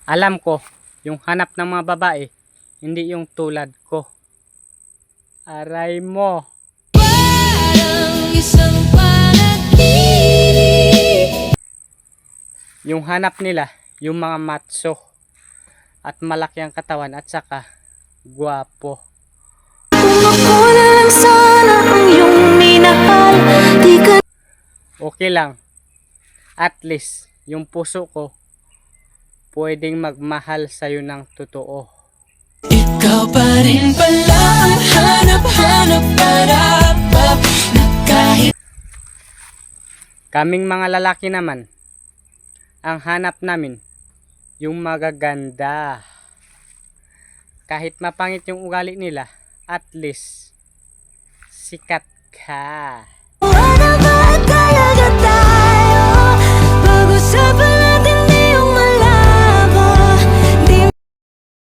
Alam ko, yung hanap ng mga babae, hindi yung tulad ko. Aray mo. Parang isang panaginip. Yung hanap nila, yung mga macho at malaki ang katawan at saka gwapo. Kung ako na lang sana ang iyong minahal, di ka Okay lang. At least, yung puso ko, pwedeng magmahal sa'yo ng totoo. ikaw pa rin pala ang hanap-hanap para na kahit Kaming mga lalaki naman, ang hanap namin, yung magaganda. Kahit mapangit yung ugali nila, at least, sikat ka. ano ba at kaya tayo bago sa